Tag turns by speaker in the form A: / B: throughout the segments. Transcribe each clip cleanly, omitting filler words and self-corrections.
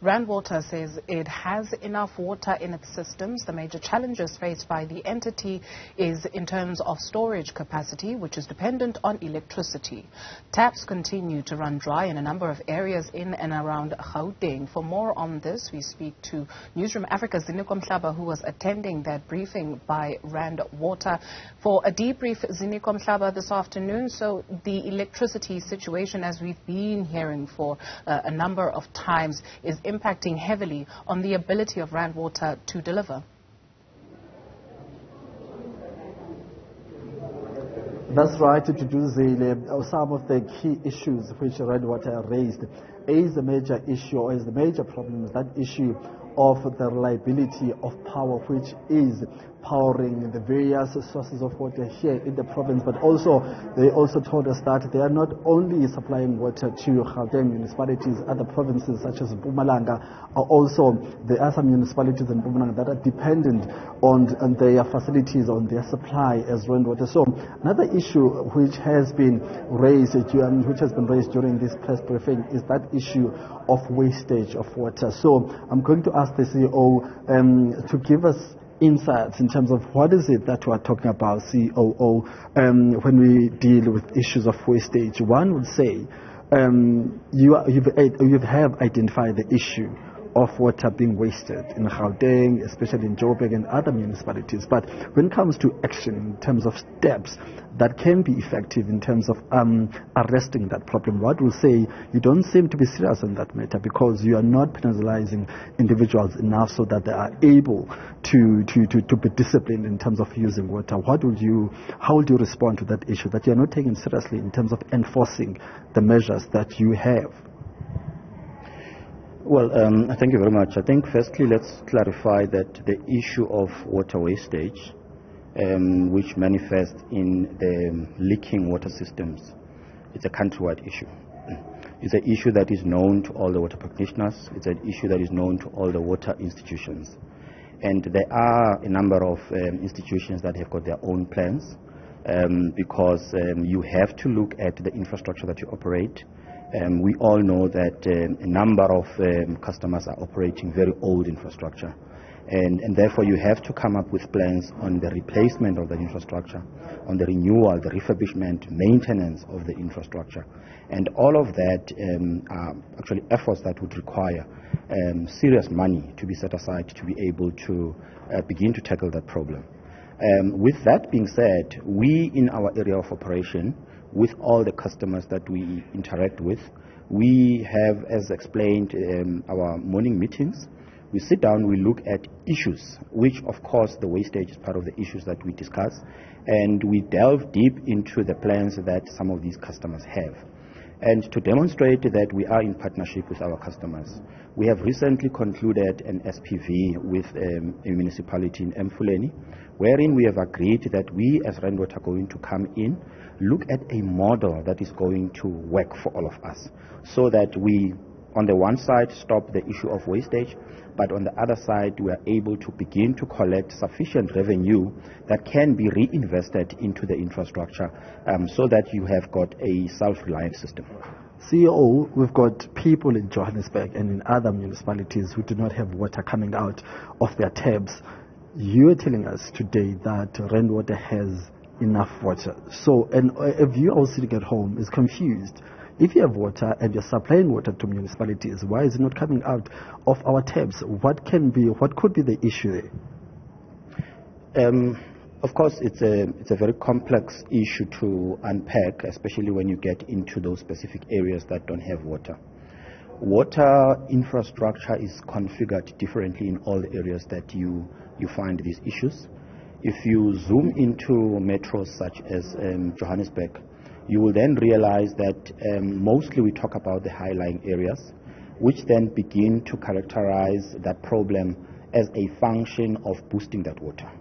A: Randwater says it has enough water in its systems. The major challenges faced by the entity is in terms of storage capacity, which is dependent on electricity. Taps continue to run dry in a number of areas in and around Gauteng. For more on this, we speak to Newzroom Afrika's Ziniko Mhlaba, who was attending that briefing by Randwater. For a debrief, Ziniko Mhlaba, this afternoon. So the electricity situation, as we've been hearing for a number of times, is impacting heavily on the ability of Randwater to deliver.
B: That's right, to do some of the key issues which Randwater raised. Is the major issue, or is the major problem, is that issue of the reliability of power, which is powering the various sources of water here in the province. But also, they also told us that they are not only supplying water to Gauteng municipalities, other provinces such as Mpumalanga, there are some municipalities in Mpumalanga that are dependent on their facilities, on their supply as rainwater. So another issue which has been raised during this press briefing is that issue of wastage of water. So I'm going to ask the CEO to give us insights in terms of what is it that we are talking about, COO, when we deal with issues of wastage. One would say you have identified the issue of water being wasted in Gauteng, especially in Joburg and other municipalities. But when it comes to action, in terms of steps that can be effective in terms of arresting that problem, what will say you don't seem to be serious on that matter, because you are not penalizing individuals enough so that they are able to be disciplined in terms of using water. How would you respond to that issue, that you are not taking seriously in terms of enforcing the measures that you have?
C: Well, thank you very much. I think firstly, let's clarify that the issue of water wastage, which manifests in the leaking water systems, it's a countrywide issue. It's an issue that is known to all the water practitioners. It's an issue that is known to all the water institutions. And there are a number of institutions that have got their own plans, because you have to look at the infrastructure that you operate. We all know that a number of customers are operating very old infrastructure, and therefore you have to come up with plans on the replacement of the infrastructure, on the renewal, the refurbishment, maintenance of the infrastructure. And all of that are actually efforts that would require serious money to be set aside to be able to begin to tackle that problem. With that being said, we in our area of operation, with all the customers that we interact with, we have, as explained, our morning meetings. We sit down, we look at issues, which of course the wastage is part of the issues that we discuss, and we delve deep into the plans that some of these customers have. And to demonstrate that we are in partnership with our customers, we have recently concluded an SPV with a municipality in Mfuleni, wherein we have agreed that we as Randwater are going to come in, look at a model that is going to work for all of us, so that we, on the one side, stop the issue of wastage, but on the other side, we are able to begin to collect sufficient revenue that can be reinvested into the infrastructure, so that you have got a self-reliant system.
B: CEO, we've got people in Johannesburg and in other municipalities who do not have water coming out of their taps. You are telling us today that Randwater has enough water. So, and if you are sitting at home is confused, if you have water and you're supplying water to municipalities, why is it not coming out of our taps? What could be the issue there?
C: Of course, it's a very complex issue to unpack, especially when you get into those specific areas that don't have water. Water infrastructure is configured differently in all the areas that you find these issues. If you zoom into metros such as Johannesburg, you will then realize that mostly we talk about the high-lying areas, which then begin to characterize that problem as a function of boosting that water.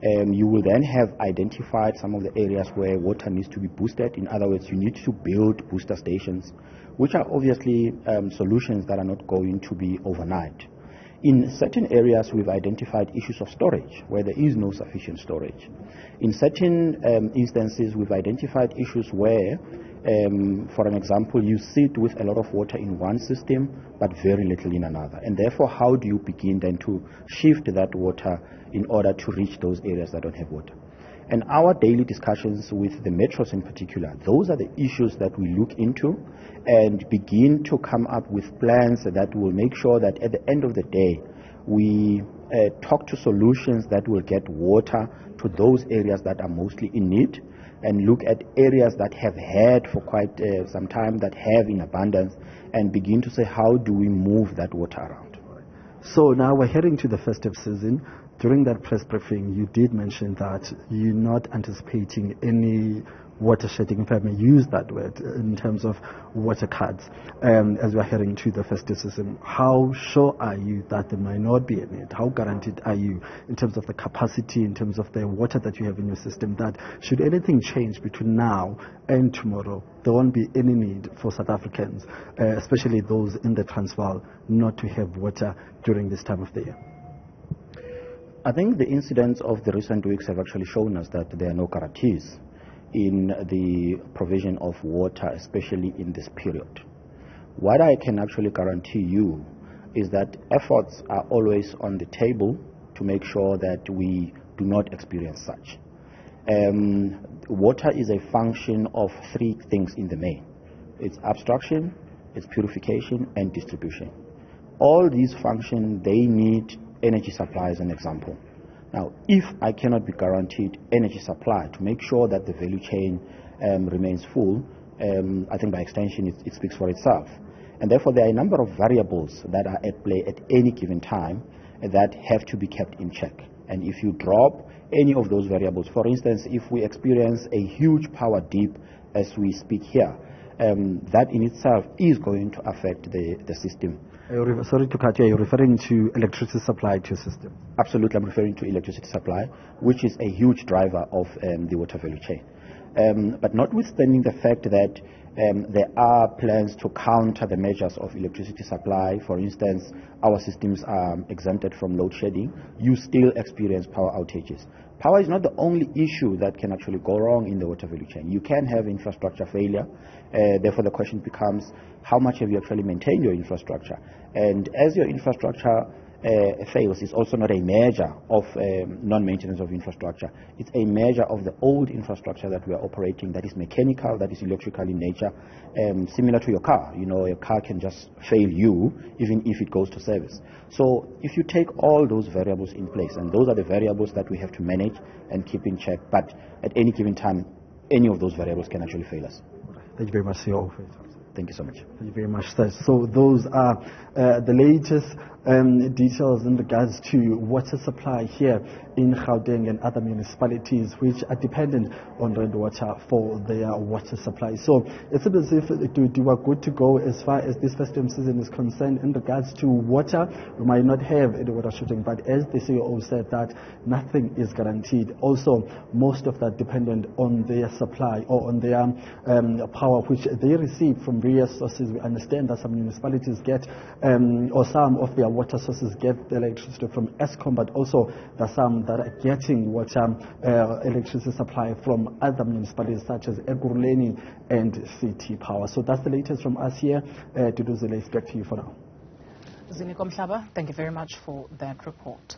C: You will then have identified some of the areas where water needs to be boosted. In other words, you need to build booster stations, which are obviously solutions that are not going to be overnight. In certain areas, we've identified issues of storage, where there is no sufficient storage. In certain instances, we've identified issues where, for an example, you sit with a lot of water in one system, but very little in another. And therefore, how do you begin then to shift that water in order to reach those areas that don't have water? And our daily discussions with the metros in particular, those are the issues that we look into and begin to come up with plans that will make sure that at the end of the day, we talk to solutions that will get water to those areas that are mostly in need, and look at areas that have had for quite some time, that have in abundance, and begin to say, how do we move that water around?
B: So now we're heading to the festive season. During that press briefing, you did mention that you're not anticipating any water shedding, if I may use that word, in terms of water cuts as we're heading to the festive season. How sure are you that there might not be any? How guaranteed are you in terms of the capacity, in terms of the water that you have in your system, that should anything change between now and tomorrow, there won't be any need for South Africans, especially those in the Transvaal, not to have water during this time of the year?
C: I think the incidents of the recent weeks have actually shown us that there are no guarantees in the provision of water, especially in this period. What I can actually guarantee you is that efforts are always on the table to make sure that we do not experience such. Water is a function of three things in the main. It's abstraction, it's purification, and distribution. All these functions, they need energy supply as an example. Now, if I cannot be guaranteed energy supply to make sure that the value chain remains full, I think by extension it speaks for itself. And therefore, there are a number of variables that are at play at any given time that have to be kept in check. And if you drop any of those variables, for instance, if we experience a huge power dip as we speak here, that in itself is going to affect the system.
B: Sorry to cut you, are you referring to electricity supply to your system?
C: Absolutely, I'm referring to electricity supply, which is a huge driver of the water value chain. But notwithstanding the fact that there are plans to counter the measures of electricity supply, for instance, our systems are exempted from load shedding, you still experience power outages. Power is not the only issue that can actually go wrong in the water value chain. You can have infrastructure failure. Therefore, the question becomes, how much have you actually maintained your infrastructure? And as your infrastructure fails, is also not a measure of non-maintenance of infrastructure. It's a measure of the old infrastructure that we are operating, that is mechanical, that is electrical in nature, similar to your car. You know, your car can just fail you even if it goes to service. So if you take all those variables in place, and those are the variables that we have to manage and keep in check, but at any given time, any of those variables can actually fail us.
B: Thank you very much, CEO.
C: Thank you so much.
B: Thank you very much, sir. So those are the latest details in regards to water supply here in Gauteng and other municipalities which are dependent on Randwater for their water supply. So it's as if we are good to go as far as this festive season is concerned. In regards to water, we might not have any water shortage, but as the CEO said, that nothing is guaranteed. Also, most of that dependent on their supply or on their power which they receive from various sources. We understand that some municipalities get or some of their water sources get the electricity from Eskom, but also there are some that are getting water electricity supply from other municipalities such as Ekurhuleni and City Power. So that's the latest from us here. To do the latest, back to you for now.
A: Ziniko Mhlaba, thank you very much for that report.